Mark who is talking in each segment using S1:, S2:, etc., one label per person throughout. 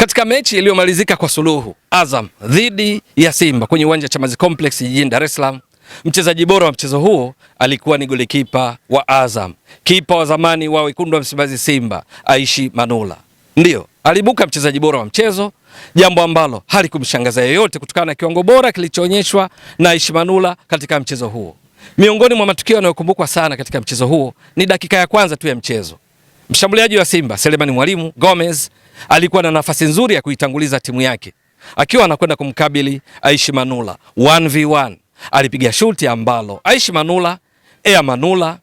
S1: Katika mechi iliyomalizika kwa suluhu, Azam dhidi ya Simba kwenye uwanja Chamazi Complex jijini Dar es Salaam, mchezaji bora wa mchezo huo alikuwa ni golikipa wa Azam, kipa wa zamani wa wekundu wa Msimbazi Simba, Aishi Manula. Ndio alibuka mchezaji bora wa mchezo, jambo ambalo halikumshangaza yeyote kutokana na kiwango bora kilichoonyeshwa na Aishi Manula katika mchezo huo. Miongoni mwa matukio yanayokumbukwa sana katika mchezo huo ni dakika ya kwanza tu ya mchezo. Mshambuliaji wa Simba Selemani Mwalimu Gomez alikuwa na nafasi nzuri ya kuitanguliza timu yake, akiwa anakwenda kumkabili Aishi Manula 1v1. Alipiga shuti ambalo Aishi Manula Manula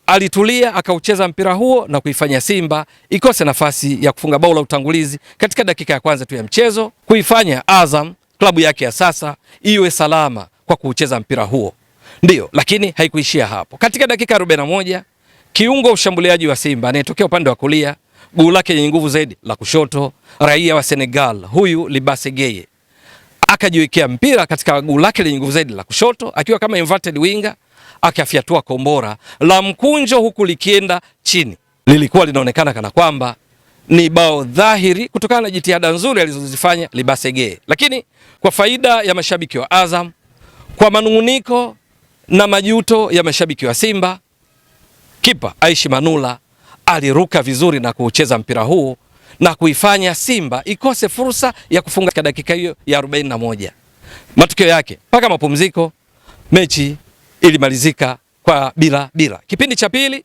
S1: alitulia akaucheza mpira huo na kuifanya Simba ikose nafasi ya kufunga bao la utangulizi katika dakika ya kwanza tu ya mchezo, kuifanya Azam klabu yake ya sasa iwe salama kwa kucheza mpira huo. Ndio, lakini haikuishia hapo. Katika dakika 41 kiungo ushambuliaji wa Simba anayetokea upande wa kulia, guu lake lenye nguvu zaidi la kushoto, raia wa Senegal huyu Libase Geye akajiwekea mpira katika guu lake lenye nguvu zaidi la kushoto akiwa kama inverted winger, akafyatua kombora la mkunjo huku likienda chini. Lilikuwa linaonekana kana kwamba ni bao dhahiri kutokana na jitihada nzuri alizozifanya Libase Geye. Lakini kwa faida ya mashabiki wa Azam, kwa manunguniko na majuto ya mashabiki wa Simba, kipa Aishi Manula aliruka vizuri na kucheza mpira huu na kuifanya Simba ikose fursa ya kufunga katika dakika hiyo ya 41. Matokeo yake mpaka mapumziko mechi ilimalizika kwa bila. Kipindi cha pili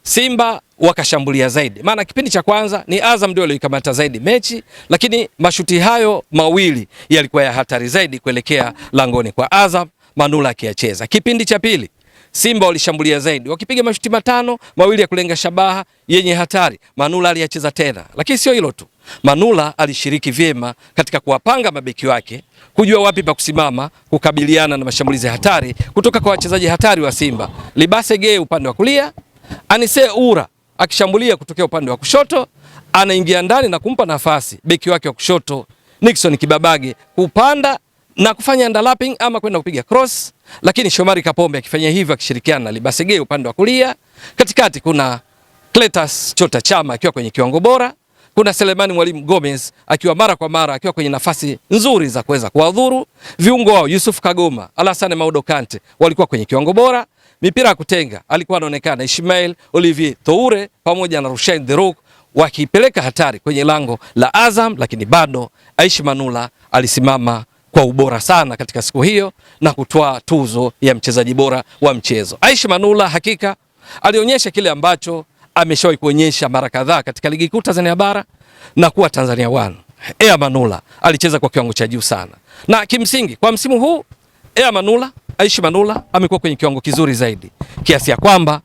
S1: Simba wakashambulia zaidi, maana kipindi cha kwanza ni Azam ndio aliyekamata zaidi mechi, lakini mashuti hayo mawili yalikuwa ya hatari zaidi kuelekea langoni kwa Azam, Manula akiyacheza. Kipindi cha pili Simba walishambulia zaidi, wakipiga mashuti matano, mawili ya kulenga shabaha yenye hatari. Manula aliyacheza tena, lakini sio hilo tu. Manula alishiriki vyema katika kuwapanga mabeki wake, kujua wapi pa kusimama, kukabiliana na mashambulizi hatari kutoka kwa wachezaji hatari wa Simba. Libase Geye upande wa kulia, Anise Ura akishambulia kutokea upande wa kushoto, anaingia ndani na kumpa nafasi beki wake wa kushoto Nixon Kibabage kupanda na kufanya underlapping ama kwenda kupiga cross, lakini Shomari Kapombe akifanya hivyo akishirikiana na Libase Geye upande wa kulia. Katikati kuna Cletus Chota Chama akiwa kwenye kiwango bora, kuna Selemani Mwalimu Gomez akiwa mara kwa mara akiwa kwenye nafasi nzuri za kuweza kuwadhuru. Viungo wao Yusuf Kagoma, Alassane Maudo Kante walikuwa kwenye kiwango bora. Mipira ya kutenga alikuwa anaonekana Ismail Olivier Toure pamoja na Rushain The Rock wakipeleka hatari kwenye lango la Azam, lakini bado Aishi Manula alisimama kwa ubora sana katika siku hiyo na kutoa tuzo ya mchezaji bora wa mchezo. Aishi Manula hakika alionyesha kile ambacho ameshawahi kuonyesha mara kadhaa katika ligi kuu Tanzania bara na kuwa Tanzania One. Manula alicheza kwa kiwango cha juu sana, na kimsingi kwa msimu huu Aishi Manula amekuwa kwenye kiwango kizuri zaidi, kiasi ya kwamba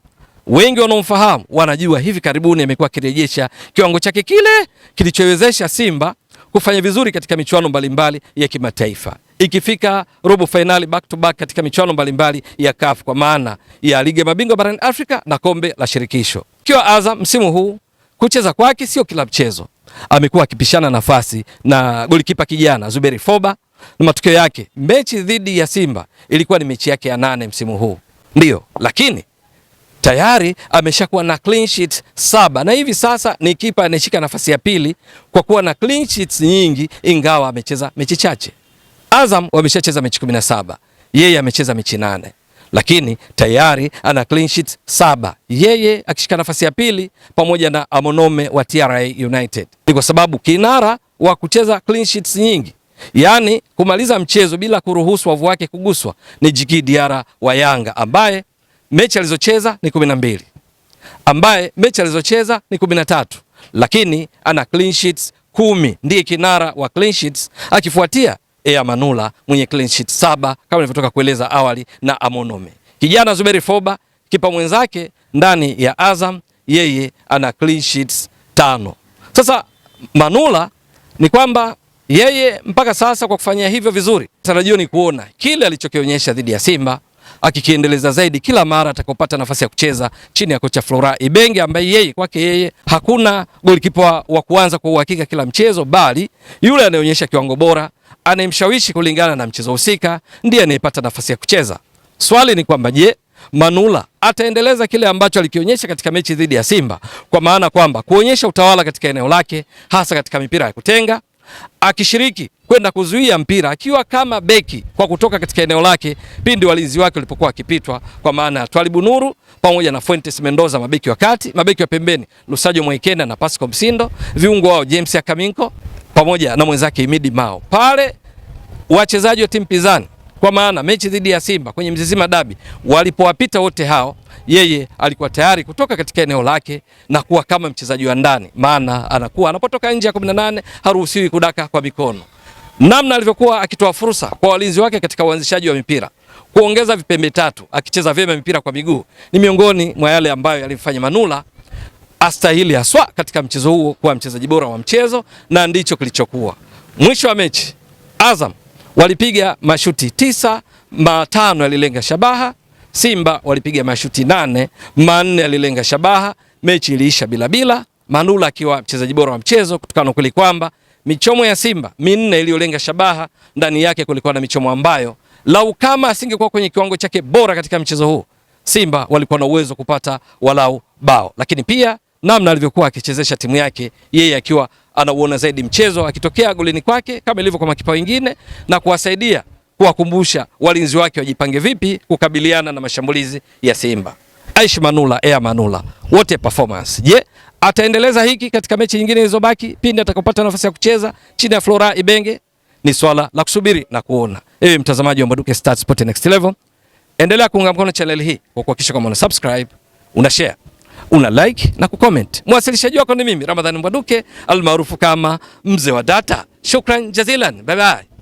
S1: wengi wanaomfahamu wanajua hivi karibuni amekuwa akirejesha kiwango chake kile kilichowezesha Simba kufanya vizuri katika michuano mbalimbali ya kimataifa, ikifika robo finali back to back katika michuano mbalimbali ya CAF, kwa maana ya ligi ya mabingwa barani Afrika na kombe la shirikisho. Kiwa Azam msimu huu kucheza kwake sio kila mchezo, amekuwa akipishana nafasi na golikipa kijana Zuberi Foba, na matokeo yake mechi dhidi ya Simba ilikuwa ni mechi yake ya 8 msimu huu. Ndio, lakini tayari ameshakuwa na clean sheet 7 na hivi sasa ni kipa anayeshika nafasi ya pili kwa kuwa na clean sheets nyingi, ingawa amecheza mechi chache. Azam wameshacheza mechi 17, yeye amecheza mechi 8, lakini tayari ana clean sheet 7, yeye akishika nafasi ya pili pamoja na Amonome wa TRA United. Ni kwa sababu kinara wa kucheza clean sheets nyingi, yani kumaliza mchezo bila kuruhusu wavu wake kuguswa, ni Djigui Diarra wa Yanga, ambaye mechi alizocheza ni 12, ambaye mechi alizocheza ni 13, lakini ana clean sheets 10. Ndiye kinara wa clean sheets akifuatia Manula mwenye clean sheets 7 kama nilivyotoka kueleza awali, na Amonome. Kijana Zuberi Foba kipa mwenzake ndani ya Azam, yeye ana clean sheets 5. Sasa Manula ni kwamba yeye mpaka sasa kwa kufanya hivyo vizuri, tarajio ni kuona kile alichokionyesha dhidi ya Simba akikiendeleza zaidi kila mara atakapopata nafasi ya kucheza chini ya kocha Flora Ibenge, ambaye yeye kwake yeye hakuna golikipa wa kuanza kwa uhakika kila mchezo, bali yule anayeonyesha kiwango bora, anayemshawishi kulingana na mchezo husika, ndiye anayepata nafasi ya kucheza. Swali ni kwamba je, Manula ataendeleza kile ambacho alikionyesha katika mechi dhidi ya Simba, kwa maana kwamba kuonyesha utawala katika eneo lake, hasa katika mipira ya kutenga, akishiriki kwenda kuzuia mpira akiwa kama beki kwa kutoka katika eneo lake pindi walinzi wake walipokuwa wakipitwa, kwa maana ya Twalibu Nuru pamoja na Fuentes Mendoza, mabeki wa kati, mabeki wa pembeni Lusajo Mwaikenda na Pascal Msindo, viungo wao James Akaminko pamoja na mwenzake Imidi Mao. Pale wachezaji wa timu pinzani, kwa maana mechi dhidi ya Simba kwenye Mzizima Dabi, walipowapita wote hao, yeye alikuwa tayari kutoka katika eneo lake na kuwa kama mchezaji wa ndani, maana anakuwa anapotoka nje ya 18 haruhusiwi kudaka kwa mikono. Namna alivyokuwa akitoa fursa kwa walinzi wake katika uanzishaji wa mipira, kuongeza vipembe tatu, akicheza vyema mipira kwa miguu, ni miongoni mwa yale ambayo yalimfanya Manula astahili haswa katika mchezo huo kuwa mchezaji bora wa mchezo, na ndicho kilichokuwa. Mwisho wa mechi, Azam walipiga mashuti 9, 5 yalilenga shabaha. Simba walipiga mashuti 8, 4 yalilenga shabaha. Mechi iliisha bila, Manula akiwa mchezaji bora wa mchezo kutokana na kwamba michomo ya Simba 4 iliyolenga shabaha, ndani yake kulikuwa na michomo ambayo lau kama asingekuwa kwenye kiwango chake bora katika mchezo huu, Simba walikuwa na uwezo kupata walau bao. Lakini pia namna alivyokuwa akichezesha timu yake, yeye akiwa anauona zaidi mchezo, akitokea golini kwake kama ilivyo kwa makipa wengine, na kuwasaidia kuwakumbusha walinzi wake wajipange vipi kukabiliana na mashambulizi ya Simba. Aishi Manula, Air Manula, wote performance. Je, ataendeleza hiki katika mechi nyingine zilizobaki pindi atakapopata nafasi ya kucheza chini ya Flora Ibenge? Ni swala la kusubiri na kuona. Ewe mtazamaji wa Mbwaduke Stats Sport Next Level, endelea kuunga mkono channel hii kwa kuhakikisha kama una subscribe, una share, una like na kucomment. Mwasilishaji wako ni mimi Ramadhani Mbwaduke almaarufu kama Mzee wa Data. Shukran jazilan. Bye bye.